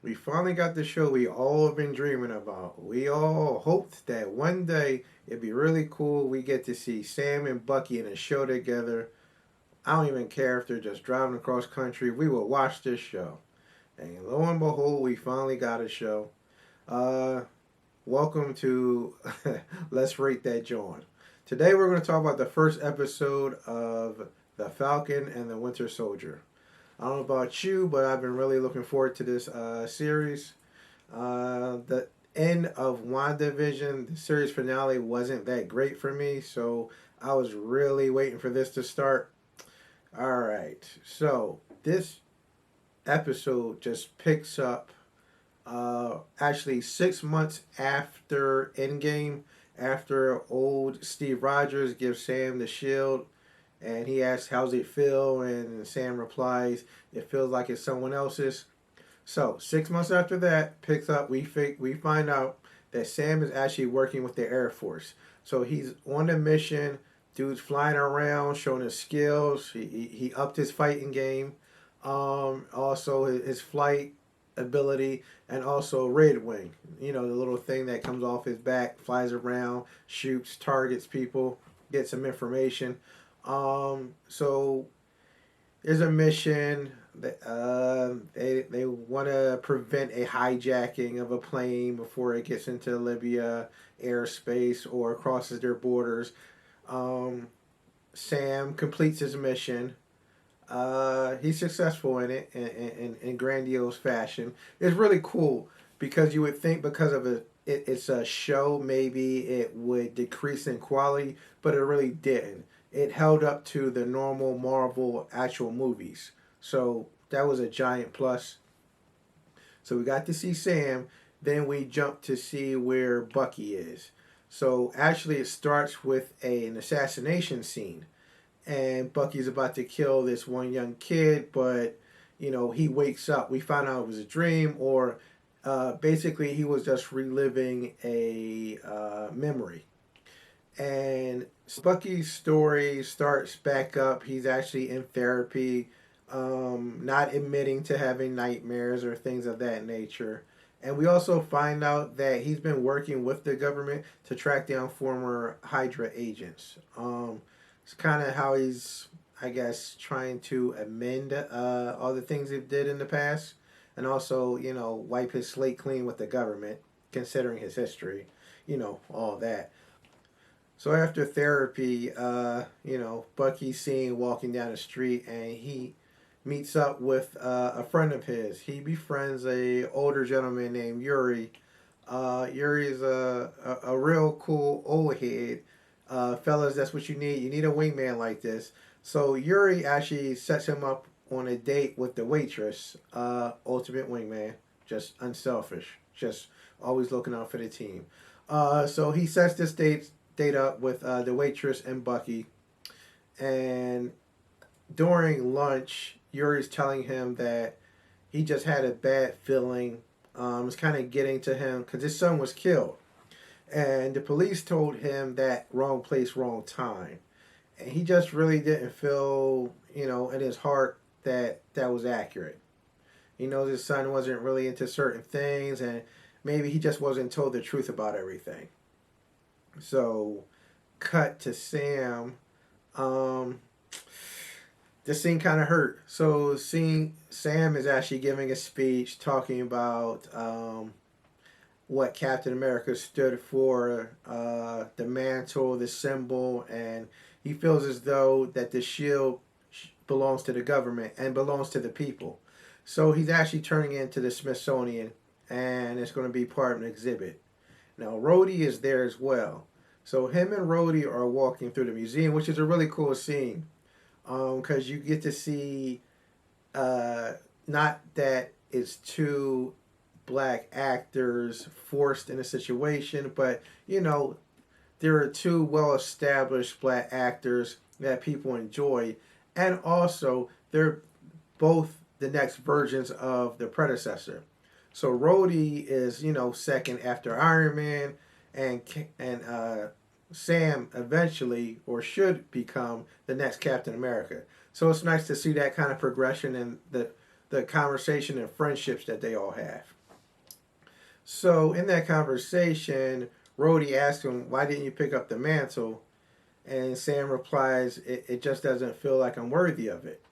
We finally got the show we all have been dreaming about. We all hoped that one day it'd be really cool. We get to see Sam and Bucky in a show together. I don't even care if they're just driving across country. We will watch this show. And lo and behold, we finally got a show. Uh, Welcome to Let's Rate That John. Today we're going to talk about the first episode of The Falcon and the Winter Soldier. I don't know about you, but I've been really looking forward to this series. The end of WandaVision, the series finale, wasn't that great for me, so I was really waiting for this to start. Alright, so this episode just picks up actually 6 months after Endgame, after old Steve Rogers gives Sam the shield and he asks, "How's it feel?" And Sam replies, "It feels like it's someone else's." So 6 months after that, picks up. We find out that Sam is actually working with the Air Force. So he's on a mission. Dude's flying around, showing his skills. He upped his fighting game. Also his flight ability, and also Red Wing. You know, the little thing that comes off his back, flies around, shoots, targets people, gets some information. So there's a mission that they want to prevent a hijacking of a plane before it gets into Libya airspace or crosses their borders. Sam completes his mission. He's successful in it in grandiose fashion. It's really cool because you would think because of it's a show, maybe it would decrease in quality, but it really didn't. It held up to the normal Marvel actual movies. So that was a giant plus. So we got to see Sam. Then we jump to see where Bucky is. So actually, it starts with an assassination scene. And Bucky's about to kill this one young kid, but he wakes up. We find out it was a dream, or basically he was just reliving a memory. And Bucky's story starts back up. He's actually in therapy, not admitting to having nightmares or things of that nature. And we also find out that he's been working with the government to track down former Hydra agents. It's kind of how he's, I guess, trying to amend all the things he did in the past, and also, wipe his slate clean with the government, considering his history, all that. So after therapy, Bucky's seen walking down the street, and he meets up with a friend of his. He befriends a older gentleman named Yuri. Yuri's a real cool old head. Fellas, that's what you need. You need a wingman like this. So Yuri actually sets him up on a date with the waitress. Ultimate wingman, just unselfish, just always looking out for the team. So he sets this date up with the waitress and Bucky, and during lunch, Yuri's telling him that he just had a bad feeling. It's kind of getting to him because his son was killed. And the police told him that wrong place, wrong time. And he just really didn't feel, in his heart that was accurate. He knows his son wasn't really into certain things, and maybe he just wasn't told the truth about everything. So, cut to Sam. This scene kind of hurt. So, seeing Sam is actually giving a speech talking about what Captain America stood for, the mantle, the symbol, and he feels as though that the shield belongs to the government and belongs to the people. So he's actually turning it into the Smithsonian, and it's going to be part of an exhibit. Now, Rhodey is there as well. So him and Rhodey are walking through the museum, which is a really cool scene, because you get to see not that it's two black actors forced in a situation, but there are two well-established black actors that people enjoy, and also they're both the next versions of the predecessor. So Rhodey is second after Iron Man, and Sam eventually or should become the next Captain America. So it's nice to see that kind of progression and the conversation and friendships that they all have. So in that conversation, Rhodey asks him, "Why didn't you pick up the mantle?" And Sam replies, "It just doesn't feel like I'm worthy of it."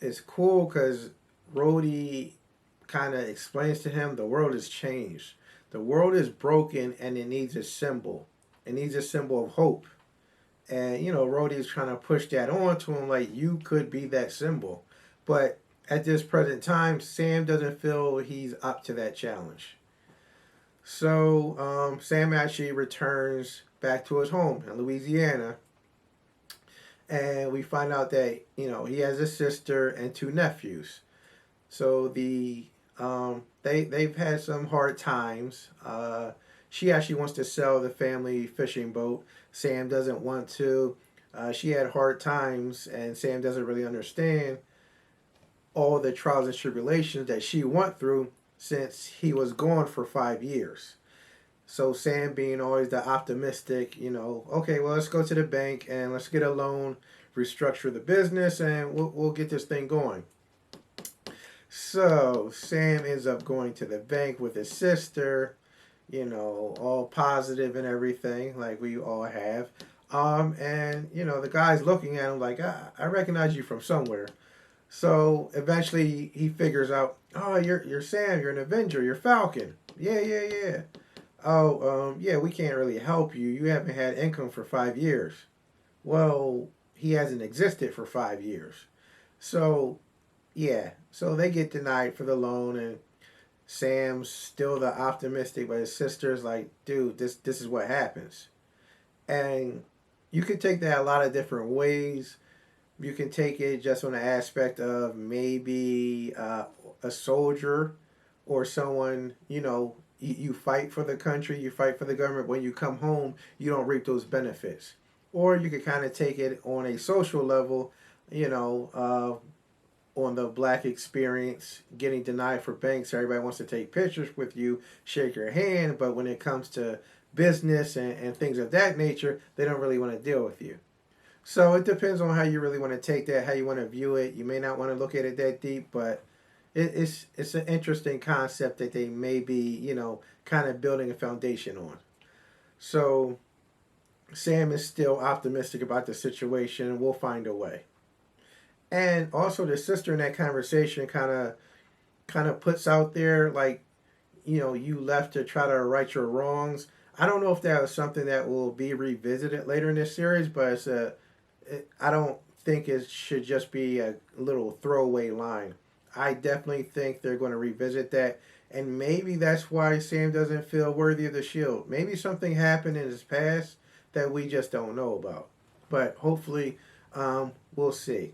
It's cool because Rhodey kind of explains to him the world has changed. The world is broken and it needs a symbol. It needs a symbol of hope. And Rhodey's trying to push that on to him, like you could be that symbol. But at this present time, Sam doesn't feel he's up to that challenge. So Sam actually returns back to his home in Louisiana, and we find out that he has a sister and two nephews. So they've had some hard times. She actually wants to sell the family fishing boat. Sam doesn't want to. She had hard times, and Sam doesn't really understand all the trials and tribulations that she went through since he was gone for 5 years. So Sam being always the optimistic, okay, well, let's go to the bank and let's get a loan, restructure the business, and we'll get this thing going. So Sam ends up going to the bank with his sister, all positive and everything, like we all have. And the guy's looking at him like, I recognize you from somewhere. So eventually he figures out, oh, you're Sam, you're an Avenger, you're Falcon. Yeah, yeah, yeah. Oh, yeah, we can't really help you. You haven't had income for 5 years. Well, he hasn't existed for 5 years. So, yeah. So they get denied for the loan, and Sam's still the optimistic, but his sister's like, dude, this is what happens. And you can take that a lot of different ways. You can take it just on the aspect of maybe a soldier or someone, you fight for the country, you fight for the government. When you come home, you don't reap those benefits. Or you could kind of take it on a social level, on the black experience, getting denied for banks. Everybody wants to take pictures with you, shake your hand, but when it comes to business and things of that nature, they don't really want to deal with you. So it depends on how you really want to take that, how you want to view it. You may not want to look at it that deep, but it's an interesting concept that they may be, kind of building a foundation on. So Sam is still optimistic about the situation. We'll find a way. And also the sister in that conversation kind of puts out there like, you left to try to right your wrongs. I don't know if that was something that will be revisited later in this series, but I don't think it should just be a little throwaway line. I definitely think they're going to revisit that, and maybe that's why Sam doesn't feel worthy of the shield. Maybe something happened in his past that we just don't know about. But hopefully, we'll see.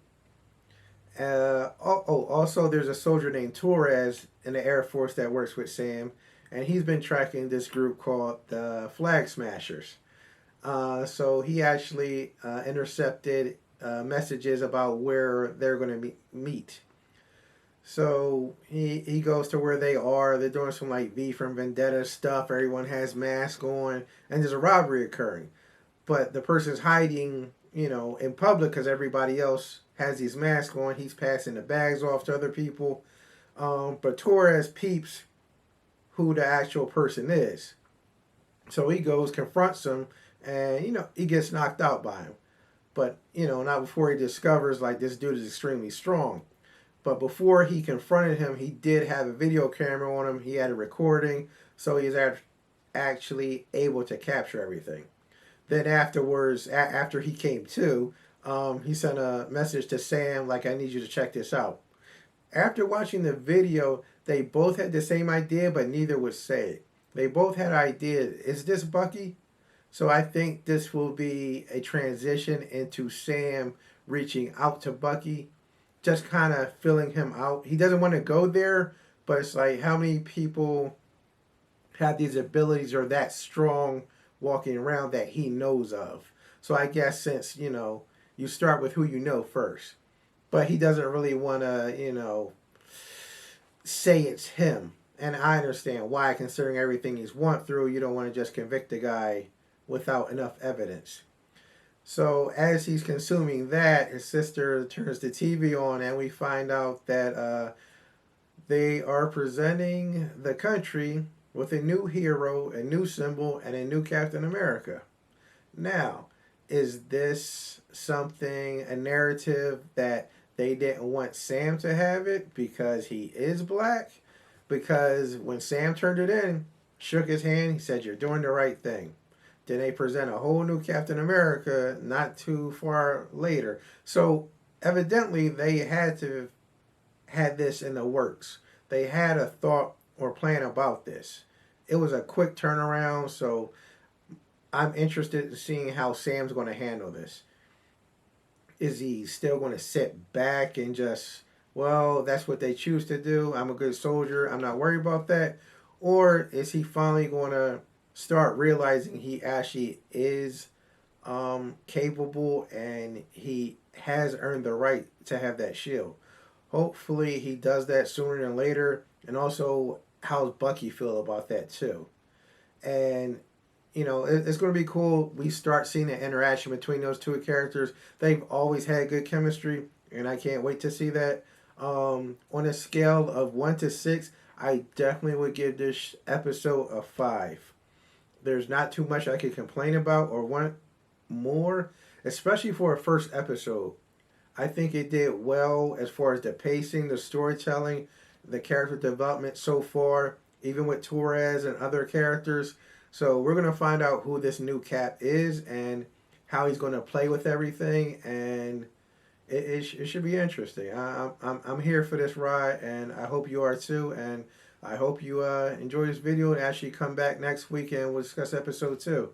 Also, there's a soldier named Torres in the Air Force that works with Sam, and he's been tracking this group called the Flag Smashers. So he actually intercepted messages about where they're going to meet. So he goes to where they are. They're doing some like V from Vendetta stuff. Everyone has masks on, and there's a robbery occurring. But the person's hiding, in public because everybody else has these masks on. He's passing the bags off to other people. But Torres peeps who the actual person is. So he goes, confronts him, and, he gets knocked out by him. But, not before he discovers, like, this dude is extremely strong. But before he confronted him, he did have a video camera on him. He had a recording, so he's actually able to capture everything. Then afterwards, after he came to, he sent a message to Sam, like, I need you to check this out. After watching the video, they both had the same idea, but neither would say it. They both had ideas. Is this Bucky? So I think this will be a transition into Sam reaching out to Bucky, just kind of filling him out. He doesn't want to go there, but it's like how many people have these abilities or that strong walking around that he knows of. So I guess since, you start with who you know first. But he doesn't really want to, say it's him. And I understand why, considering everything he's went through, you don't want to just convict the guy without enough evidence. So as he's consuming that, his sister turns the TV on, and we find out that they are presenting the country with a new hero, a new symbol, and a new Captain America. Now, is this something, a narrative that they didn't want Sam to have it because he is black? Because when Sam turned it in, shook his hand, he said, "You're doing the right thing." Then they present a whole new Captain America not too far later. So evidently they had to had this in the works. They had a thought or plan about this. It was a quick turnaround, so I'm interested in seeing how Sam's going to handle this. Is he still going to sit back and just, well, that's what they choose to do. I'm a good soldier. I'm not worried about that. Or is he finally going to start realizing he actually is capable and he has earned the right to have that shield? Hopefully he does that sooner than later. And also, how's Bucky feel about that too? And it's going to be cool. We start seeing the interaction between those two characters. They've always had good chemistry, and I can't wait to see that. On a scale of 1 to 6, I definitely would give this episode a 5. There's not too much I could complain about or want more, especially for a first episode. I think it did well as far as the pacing, the storytelling, the character development so far, even with Torres and other characters. So we're going to find out who this new Cap is and how he's going to play with everything, and it should be interesting. I'm here for this ride, and I hope you are too, and I hope you enjoy this video and actually come back next week and we'll discuss episode 2.